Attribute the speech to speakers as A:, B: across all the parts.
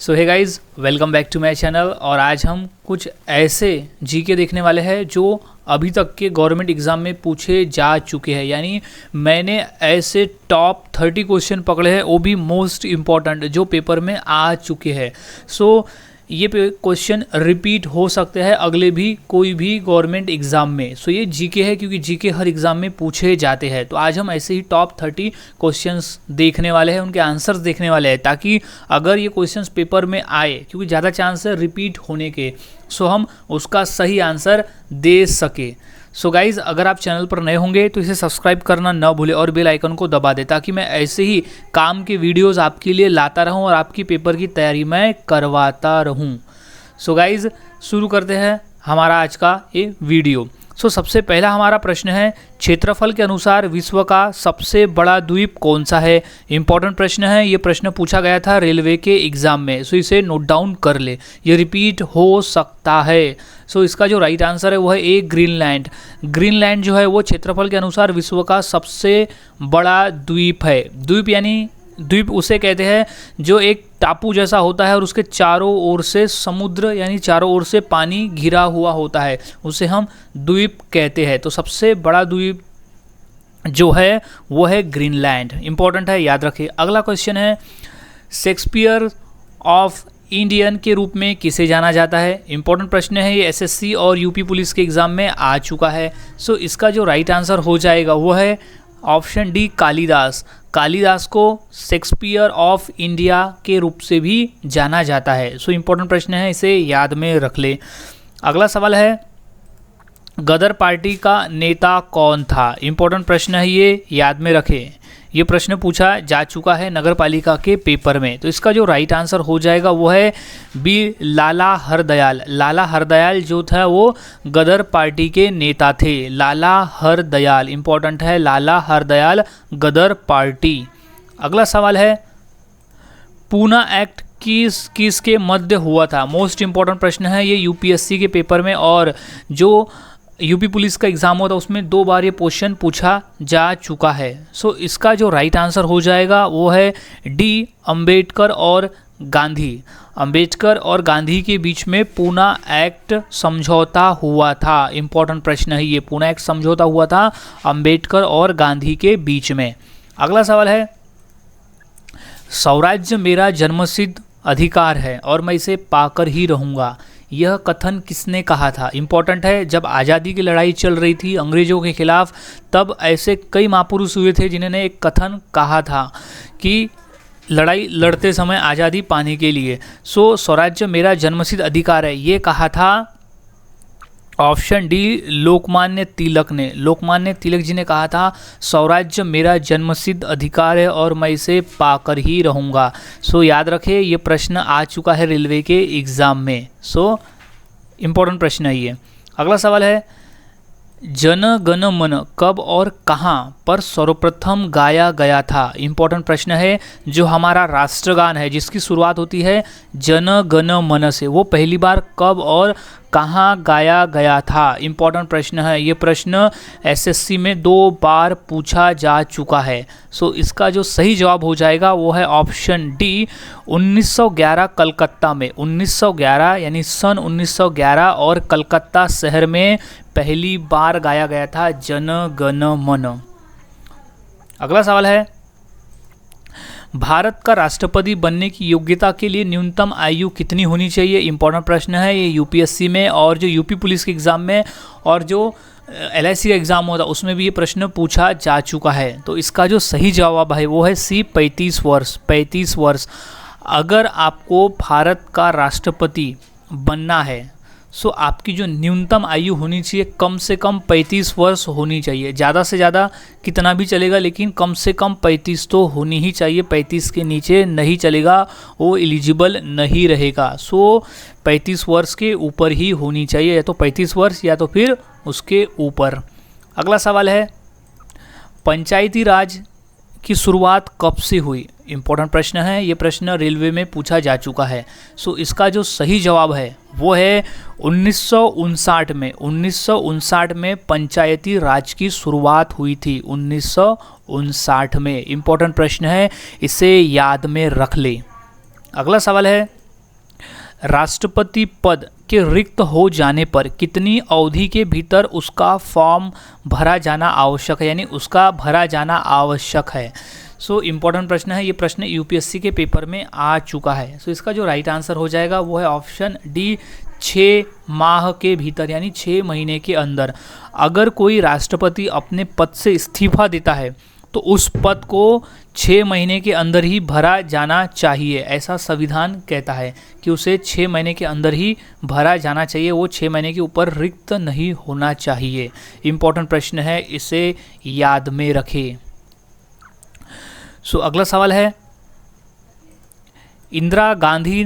A: So hey guys, welcome back to my channel. और आज हम कुछ ऐसे जीके देखने वाले हैं जो अभी तक के गवर्नमेंट एग्ज़ाम में पूछे जा चुके हैं। यानी मैंने ऐसे टॉप 30 क्वेश्चन पकड़े हैं, वो भी मोस्ट इम्पॉर्टेंट जो पेपर में आ चुके हैं। सो ये क्वेश्चन रिपीट हो सकते हैं अगले भी कोई भी गवर्नमेंट एग्ज़ाम में। सो ये जीके है क्योंकि जीके हर एग्ज़ाम में पूछे जाते हैं। तो आज हम ऐसे ही टॉप 30 क्वेश्चंस देखने वाले हैं, उनके आंसर्स देखने वाले हैं, ताकि अगर ये क्वेश्चंस पेपर में आए, क्योंकि ज़्यादा चांस है रिपीट होने के, सो हम उसका सही आंसर दे सके। सो गाइज़, अगर आप चैनल पर नए होंगे तो इसे सब्सक्राइब करना न भूलें और बेल आइकन को दबा दें, ताकि मैं ऐसे ही काम के वीडियोस आपके लिए लाता रहूं और आपकी पेपर की तैयारी मैं करवाता रहूं। सो गाइज़, शुरू करते हैं हमारा आज का ये वीडियो। सो सबसे पहला हमारा प्रश्न है, क्षेत्रफल के अनुसार विश्व का सबसे बड़ा द्वीप कौन सा है। इंपॉर्टेंट प्रश्न है, ये प्रश्न पूछा गया था रेलवे के एग्जाम में। सो इसे नोट डाउन कर ले, ये रिपीट हो सकता है। सो इसका जो राइट आंसर है वो है ए, ग्रीनलैंड। ग्रीनलैंड जो है वो क्षेत्रफल के अनुसार विश्व का सबसे बड़ा द्वीप है। द्वीप यानी द्वीप उसे कहते हैं जो एक टापू जैसा होता है और उसके चारों ओर से समुद्र यानी चारों ओर से पानी घिरा हुआ होता है, उसे हम द्वीप कहते हैं। तो सबसे बड़ा द्वीप जो है वो है ग्रीनलैंड। इंपॉर्टेंट है, याद रखिए। अगला क्वेश्चन है, शेक्सपियर ऑफ इंडियन के रूप में किसे जाना जाता है। इंपॉर्टेंट प्रश्न है, ये एसएससी और यूपी पुलिस के एग्जाम में आ चुका है। सो इसका जो राइट आंसर हो जाएगा वो है ऑप्शन डी, कालिदास। कालिदास को शेक्सपियर ऑफ इंडिया के रूप से भी जाना जाता है। सो इम्पोर्टेंट प्रश्न है, इसे याद में रख ले। अगला सवाल है, गदर पार्टी का नेता कौन था। इम्पोर्टेंट प्रश्न है, ये याद में रखें। ये प्रश्न पूछा जा चुका है नगर पालिका के पेपर में। तो इसका जो राइट आंसर हो जाएगा वो है बी, लाला हरदयाल। लाला हरदयाल जो था वो गदर पार्टी के नेता थे। लाला हरदयाल, इंपॉर्टेंट है, लाला हरदयाल गदर पार्टी। अगला सवाल है, पूना एक्ट किसके मध्य हुआ था। मोस्ट इंपॉर्टेंट प्रश्न है, ये यूपीएससी के पेपर में और जो यूपी पुलिस का एग्जाम होता है उसमें 2 बार ये क्वेश्चन पूछा जा चुका है। सो इसका जो राइट आंसर हो जाएगा वो है डी, अंबेडकर और गांधी। अंबेडकर और गांधी के बीच में पूना एक्ट समझौता हुआ था। इंपॉर्टेंट प्रश्न है ये, पूना एक्ट समझौता हुआ था अंबेडकर और गांधी के बीच में। अगला सवाल है, स्वराज्य मेरा जन्मसिद्ध अधिकार है और मैं इसे पाकर ही रहूँगा, यह कथन किसने कहा था। इंपॉर्टेंट है, जब आज़ादी की लड़ाई चल रही थी अंग्रेज़ों के खिलाफ, तब ऐसे कई महापुरुष हुए थे जिन्होंने एक कथन कहा था कि लड़ाई लड़ते समय आज़ादी पाने के लिए। सो स्वराज्य मेरा जन्मसिद्ध अधिकार है, ये कहा था ऑप्शन डी, लोकमान्य तिलक ने। लोकमान्य तिलक जी ने कहा था स्वराज्य मेरा जन्मसिद्ध अधिकार है और मैं इसे पाकर ही रहूँगा। सो याद रखें, ये प्रश्न आ चुका है रेलवे के एग्ज़ाम में। सो इम्पोर्टेंट प्रश्न है ये। अगला सवाल है, जन गण मन कब और कहाँ पर सर्वप्रथम गाया गया था। इंपॉर्टेंट प्रश्न है, जो हमारा राष्ट्रगान है जिसकी शुरुआत होती है जन गण मन से, वो पहली बार कब और कहाँ गाया गया था। इंपॉर्टेंट प्रश्न है, ये प्रश्न एसएससी में 2 बार पूछा जा चुका है। सो इसका जो सही जवाब हो जाएगा वो है ऑप्शन डी, 1911 कलकत्ता में। 1911 यानी सन 1911 और कलकत्ता शहर में पहली बार गाया गया था जन गण मन। अगला सवाल है, भारत का राष्ट्रपति बनने की योग्यता के लिए न्यूनतम आयु कितनी होनी चाहिए। इंपॉर्टेंट प्रश्न है, ये यूपीएससी में और जो यूपी पुलिस के एग्ज़ाम में और जो एलआईसी का एग्ज़ाम होता है उसमें भी ये प्रश्न पूछा जा चुका है। तो इसका जो सही जवाब है वो है सी, 35 वर्ष। 35 वर्ष। अगर आपको भारत का राष्ट्रपति बनना है, सो आपकी जो न्यूनतम आयु होनी चाहिए कम से कम 35 वर्ष होनी चाहिए। ज़्यादा से ज़्यादा कितना भी चलेगा, लेकिन कम से कम 35 तो होनी ही चाहिए। 35 के नीचे नहीं चलेगा, वो एलिजिबल नहीं रहेगा। सो 35 वर्ष के ऊपर ही होनी चाहिए, या तो 35 वर्ष या तो फिर उसके ऊपर। अगला सवाल है, पंचायती राज की शुरुआत कब से हुई। इंपॉर्टेंट प्रश्न है, ये प्रश्न रेलवे में पूछा जा चुका है। सो इसका जो सही जवाब है वो है 1959 में। 1959 में पंचायती राज की शुरुआत हुई थी, 1959 में। इंपॉर्टेंट प्रश्न है, इसे याद में रख ले। अगला सवाल है, राष्ट्रपति पद के रिक्त हो जाने पर कितनी अवधि के भीतर उसका फॉर्म भरा जाना आवश्यक है, यानी उसका भरा जाना आवश्यक है। सो इम्पोर्टेंट प्रश्न है, ये प्रश्न यूपीएससी के पेपर में आ चुका है। सो इसका जो राइट आंसर हो जाएगा वो है ऑप्शन डी, 6 माह के भीतर, यानी 6 महीने के अंदर। अगर कोई राष्ट्रपति अपने पद से इस्तीफा देता है तो उस पद को 6 महीने के अंदर ही भरा जाना चाहिए, ऐसा संविधान कहता है कि उसे 6 महीने के अंदर ही भरा जाना चाहिए, वो 6 महीने के ऊपर रिक्त नहीं होना चाहिए। इम्पोर्टेंट प्रश्न है, इसे याद में रखें। सो अगला सवाल है, इंदिरा गांधी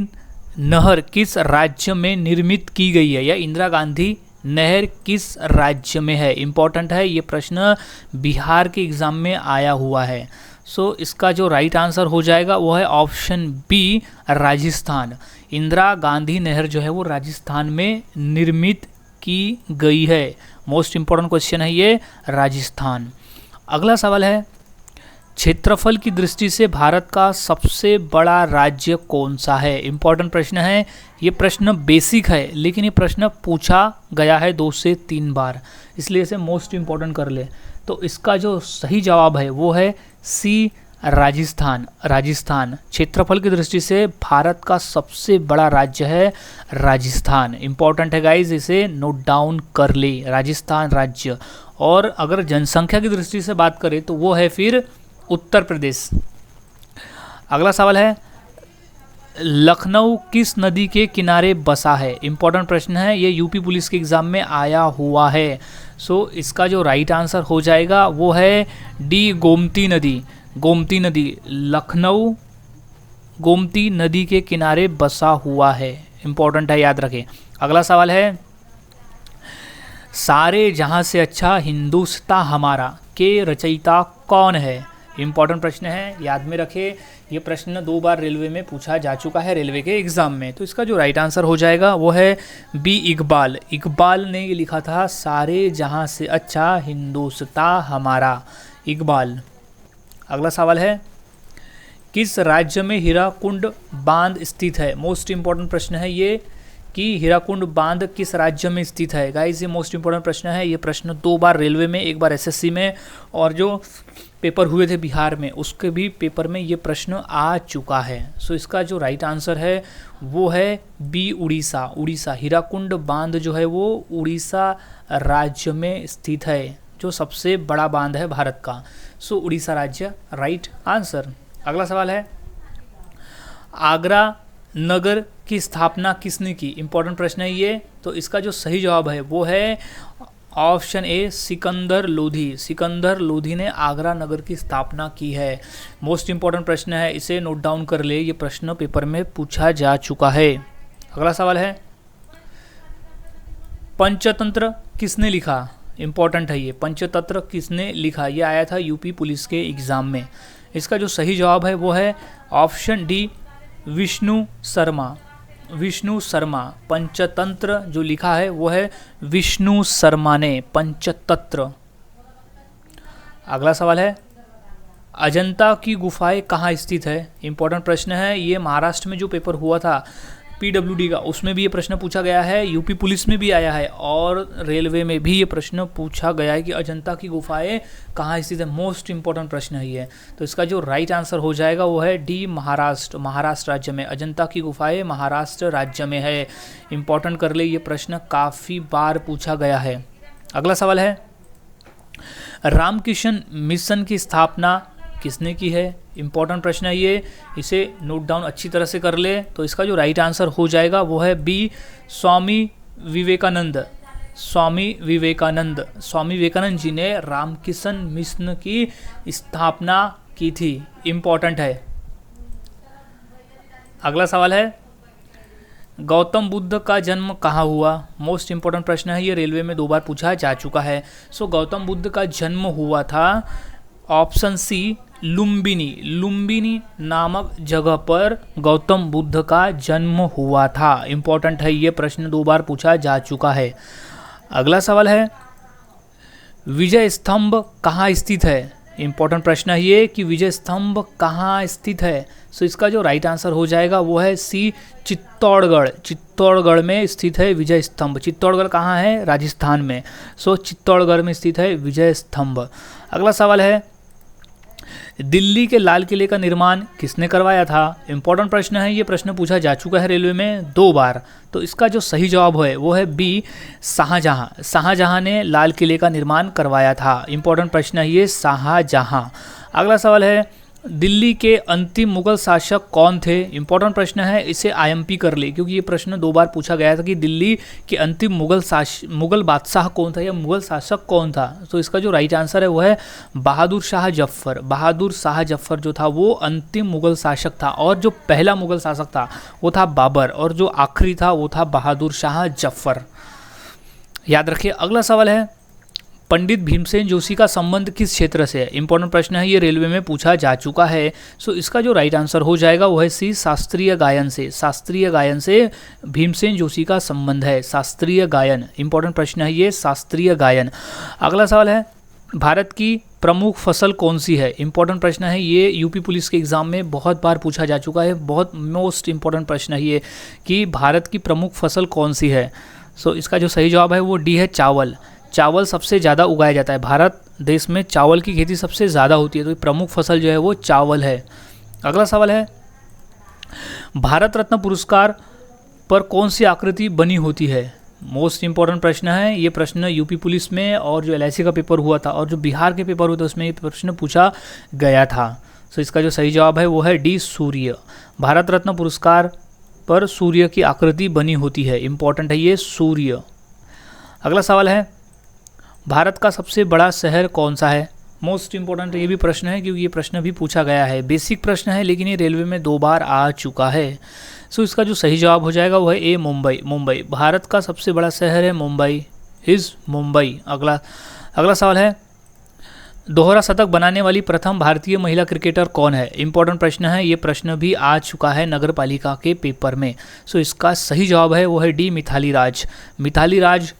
A: नहर किस राज्य में निर्मित की गई है, या इंदिरा गांधी नहर किस राज्य में है। इम्पॉर्टेंट है, ये प्रश्न बिहार के एग्ज़ाम में आया हुआ है। सो इसका जो राइट आंसर हो जाएगा वो है ऑप्शन बी, राजस्थान। इंदिरा गांधी नहर जो है वो राजस्थान में निर्मित की गई है। मोस्ट इम्पॉर्टेंट क्वेश्चन है ये, राजस्थान। अगला सवाल है, क्षेत्रफल की दृष्टि से भारत का सबसे बड़ा राज्य कौन सा है। इम्पॉर्टेंट प्रश्न है, ये प्रश्न बेसिक है लेकिन ये प्रश्न पूछा गया है 2 से 3 बार, इसलिए इसे मोस्ट इम्पॉर्टेंट कर ले। तो इसका जो सही जवाब है वो है सी, राजस्थान। राजस्थान क्षेत्रफल की दृष्टि से भारत का सबसे बड़ा राज्य है राजस्थान। इम्पॉर्टेंट है गाइज, इसे नोट डाउन कर ले, राजस्थान राज्य। और अगर जनसंख्या की दृष्टि से बात करें तो वो है फिर उत्तर प्रदेश। अगला सवाल है, लखनऊ किस नदी के किनारे बसा है। इम्पॉर्टेंट प्रश्न है, ये यूपी पुलिस के एग्ज़ाम में आया हुआ है। सो इसका जो राइट आंसर हो जाएगा वो है डी, गोमती नदी। गोमती नदी, लखनऊ गोमती नदी के किनारे बसा हुआ है। इम्पॉर्टेंट है, याद रखें। अगला सवाल है, सारे जहां से अच्छा हिंदुस्तां हमारा के रचयिता कौन है। इम्पॉर्टेंट प्रश्न है, याद में रखें। ये प्रश्न 2 बार रेलवे में पूछा जा चुका है, रेलवे के एग्ज़ाम में। तो इसका जो राइट आंसर हो जाएगा वो है बी, इकबाल। इकबाल ने ये लिखा था, सारे जहां से अच्छा हिंदुस्तां हमारा, इकबाल। अगला सवाल है, किस राज्य में हीराकुंड बांध स्थित है। मोस्ट इम्पॉर्टेंट प्रश्न है ये कि हीराकुंड बांध किस राज्य में स्थित है। गाइस ये मोस्ट इम्पॉर्टेंट प्रश्न है। ये प्रश्न 2 बार रेलवे में, 1 बार एसएससी में, और जो पेपर हुए थे बिहार में उसके भी पेपर में ये प्रश्न आ चुका है। सो इसका जो राइट आंसर है वो है बी, उड़ीसा। उड़ीसा, हीराकुंड बांध जो है वो उड़ीसा राज्य में स्थित है, जो सबसे बड़ा बांध है भारत का। सो उड़ीसा राज्य राइट आंसर। अगला सवाल है, आगरा नगर की स्थापना किसने की। इम्पोर्टेंट प्रश्न है ये। तो इसका जो सही जवाब है वो है ऑप्शन ए, सिकंदर लोधी। सिकंदर लोधी ने आगरा नगर की स्थापना की है। मोस्ट इम्पॉर्टेंट प्रश्न है, इसे नोट डाउन कर ले, ये प्रश्न पेपर में पूछा जा चुका है। अगला सवाल है, पंचतंत्र किसने लिखा। इम्पॉर्टेंट है ये, पंचतंत्र किसने लिखा, ये आया था यूपी पुलिस के एग्जाम में। इसका जो सही जवाब है वो है ऑप्शन डी, विष्णु शर्मा। विष्णु शर्मा, पंचतंत्र जो लिखा है वो है विष्णु शर्मा ने, पंचतंत्र। अगला सवाल है, अजंता की गुफाएं कहाँ स्थित है। इंपॉर्टेंट प्रश्न है ये। महाराष्ट्र में जो पेपर हुआ था पीडब्ल्यूडी का, उसमें भी ये प्रश्न पूछा गया है, यूपी पुलिस में भी आया है, और रेलवे में भी ये प्रश्न पूछा गया है कि अजंता की गुफाएं कहाँ स्थित है। मोस्ट इंपॉर्टेंट प्रश्न है ये। तो इसका जो राइट आंसर हो जाएगा वो है डी, महाराष्ट्र। महाराष्ट्र राज्य में अजंता की गुफाएं महाराष्ट्र राज्य में है। इंपॉर्टेंट कर ले, ये प्रश्न काफ़ी बार पूछा गया है। अगला सवाल है, रामकृष्ण मिशन की स्थापना किसने की है। इंपॉर्टेंट प्रश्न है ये, इसे नोट डाउन अच्छी तरह से कर ले। तो इसका जो राइट आंसर हो जाएगा वो है बी, स्वामी विवेकानंद। स्वामी विवेकानंद, स्वामी विवेकानंद जी ने रामकृष्ण मिशन की स्थापना की थी। इंपॉर्टेंट है। अगला सवाल है, गौतम बुद्ध का जन्म कहाँ हुआ। मोस्ट इंपॉर्टेंट प्रश्न है ये, रेलवे में 2 बार पूछा जा चुका है। सो गौतम बुद्ध का जन्म हुआ था ऑप्शन सी, लुम्बिनी। लुम्बिनी नामक जगह पर गौतम बुद्ध का जन्म हुआ था। इंपॉर्टेंट है ये प्रश्न, 2 बार पूछा जा चुका है। अगला सवाल है, विजय स्तंभ कहाँ स्थित है। इंपॉर्टेंट प्रश्न है ये कि विजय स्तंभ कहाँ स्थित है। सो इसका जो राइट आंसर हो जाएगा वो है सी, चित्तौड़गढ़। चित्तौड़गढ़ में स्थित है विजय स्तंभ। चित्तौड़गढ़ कहाँ है? राजस्थान में। सो चित्तौड़गढ़ में स्थित है विजय स्तंभ। अगला सवाल है, दिल्ली के लाल किले का निर्माण किसने करवाया था? इंपॉर्टेंट प्रश्न है, ये प्रश्न पूछा जा चुका है रेलवे में 2 बार। तो इसका जो सही जवाब है वो है बी, शाहजहां। शाहजहां ने लाल किले का निर्माण करवाया था। इंपॉर्टेंट प्रश्न है ये, शाहजहां। अगला सवाल है, दिल्ली के अंतिम मुगल शासक कौन थे? इंपॉर्टेंट प्रश्न है, इसे आईएमपी कर ले क्योंकि ये प्रश्न 2 बार पूछा गया था कि दिल्ली के अंतिम मुगल बादशाह कौन था या मुगल शासक कौन था। तो इसका जो राइट आंसर है वो है बहादुर शाह जफर। बहादुर शाह जफर जो था वो अंतिम मुगल शासक था, और जो पहला मुगल शासक था वो था बाबर, और जो आखिरी था वो था बहादुर शाह जफर। याद रखिए। अगला सवाल है, पंडित भीमसेन जोशी का संबंध किस क्षेत्र से है? इंपॉर्टेंट प्रश्न है, ये रेलवे में पूछा जा चुका है। सो इसका जो राइट आंसर हो जाएगा वो है सी, शास्त्रीय गायन से। शास्त्रीय गायन से भीमसेन जोशी का संबंध है, शास्त्रीय गायन। इंपॉर्टेंट प्रश्न है ये, शास्त्रीय गायन। अगला सवाल है, भारत की प्रमुख फसल कौन सी है? इंपॉर्टेंट प्रश्न है, ये यूपी पुलिस के एग्जाम में बहुत बार पूछा जा चुका है। बहुत मोस्ट इंपॉर्टेंट प्रश्न है ये कि भारत की प्रमुख फसल कौन सी है। सो इसका जो सही जवाब है वो डी है, चावल। चावल सबसे ज़्यादा उगाया जाता है। भारत देश में चावल की खेती सबसे ज़्यादा होती है, तो प्रमुख फसल जो है वो चावल है। अगला सवाल है, भारत रत्न पुरस्कार पर कौन सी आकृति बनी होती है? मोस्ट इंपॉर्टेंट प्रश्न है, ये प्रश्न यूपी पुलिस में और जो एलआईसी का पेपर हुआ था और जो बिहार के पेपर हुए थे उसमें ये प्रश्न पूछा गया था। तो इसका जो सही जवाब है वो है डी, सूर्य। भारत रत्न पुरस्कार पर सूर्य की आकृति बनी होती है। इंपॉर्टेंट है ये, सूर्य। अगला सवाल है, भारत का सबसे बड़ा शहर कौन सा है? मोस्ट इंपॉर्टेंट ये भी प्रश्न है क्योंकि ये प्रश्न भी पूछा गया है। बेसिक प्रश्न है लेकिन ये रेलवे में 2 बार आ चुका है। सो इसका जो सही जवाब हो जाएगा वो है ए, मुंबई। मुंबई, भारत का सबसे बड़ा शहर है मुंबई, इज़ मुंबई। अगला सवाल है, दोहरा शतक बनाने वाली प्रथम भारतीय महिला क्रिकेटर कौन है? इंपॉर्टेंट प्रश्न है, ये प्रश्न भी आ चुका है नगर पालिका के पेपर में। सो इसका सही जवाब है वो है डी, मिथाली राज। मिथाली राज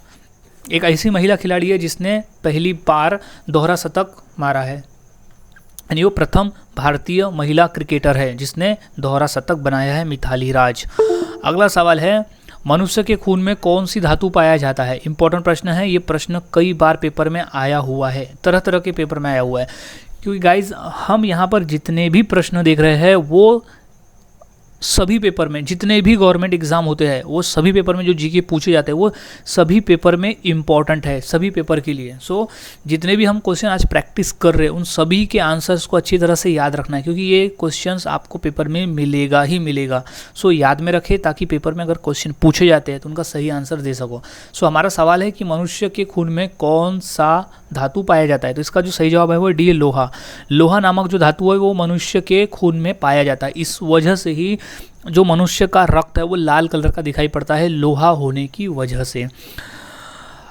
A: एक ऐसी महिला खिलाड़ी है जिसने पहली बार दोहरा शतक मारा है, यानी वो प्रथम भारतीय महिला क्रिकेटर है जिसने दोहरा शतक बनाया है, मिथाली राज। अगला सवाल है, मनुष्य के खून में कौन सी धातु पाया जाता है? इंपॉर्टेंट प्रश्न है, ये प्रश्न कई बार पेपर में आया हुआ है, तरह तरह के पेपर में आया हुआ है। क्योंकि गाइज हम यहाँ पर जितने भी प्रश्न देख रहे हैं वो सभी पेपर में, जितने भी गवर्नमेंट एग्जाम होते हैं वो सभी पेपर में जो जीके पूछे जाते हैं वो सभी पेपर में इम्पॉर्टेंट है, सभी पेपर के लिए। सो जितने भी हम क्वेश्चन आज प्रैक्टिस कर रहे हैं उन सभी के आंसर्स को अच्छी तरह से याद रखना है क्योंकि ये क्वेश्चंस आपको पेपर में मिलेगा ही मिलेगा। सो याद में रखें ताकि पेपर में अगर क्वेश्चन पूछे जाते हैं तो उनका सही आंसर दे सको। सो हमारा सवाल है कि मनुष्य के खून में कौन सा धातु पाया जाता है? तो इसका जो सही जवाब है वो डी, लोहा। लोहा नामक जो धातु है वो मनुष्य के खून में पाया जाता है। इस वजह से ही जो मनुष्य का रक्त है वो लाल कलर का दिखाई पड़ता है, लोहा होने की वजह से।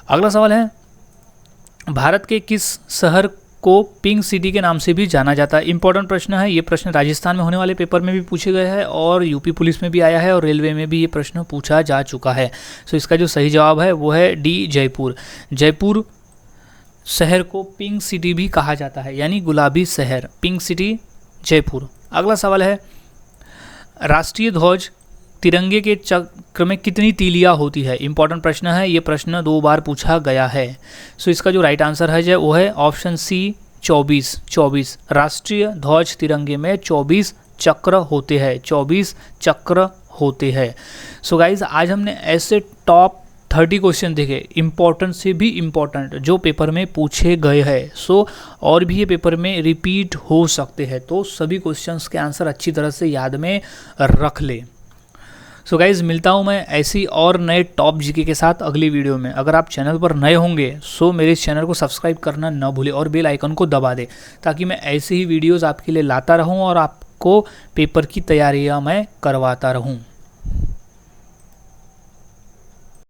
A: अगला सवाल है, भारत के किस शहर को पिंक सिटी के नाम से भी जाना जाता है? इंपॉर्टेंट प्रश्न है, ये प्रश्न राजस्थान में होने वाले पेपर में भी पूछे गए हैं और यूपी पुलिस में भी आया है और रेलवे में भी ये प्रश्न पूछा जा चुका है। सो इसका जो सही जवाब है वो है डी, जयपुर। जयपुर शहर को पिंक सिटी भी कहा जाता है, यानी गुलाबी शहर, पिंक सिटी जयपुर। अगला सवाल है, राष्ट्रीय ध्वज तिरंगे के चक्र में कितनी तीलियां होती है? इंपॉर्टेंट प्रश्न है, ये प्रश्न 2 बार पूछा गया है। सो इसका जो राइट आंसर है वो है ऑप्शन सी, 24। राष्ट्रीय ध्वज तिरंगे में 24 चक्र होते हैं, 24 चक्र होते हैं। सो गाइज आज हमने ऐसे टॉप 30 क्वेश्चन देखे, इम्पॉर्टेंट से भी इम्पॉर्टेंट जो पेपर में पूछे गए हैं। सो और भी ये पेपर में रिपीट हो सकते हैं, तो सभी क्वेश्चंस के आंसर अच्छी तरह से याद में रख ले। सो गाइज मिलता हूँ मैं ऐसी और नए टॉप जीके के साथ अगली वीडियो में। अगर आप चैनल पर नए होंगे सो मेरे इस चैनल को सब्सक्राइब करना न भूलें और बेल आइकन को दबा दें ताकि मैं ऐसे ही वीडियोज़ आपके लिए लाता रहूँ और आपको पेपर की तैयारियाँ मैं करवाता रहूँ।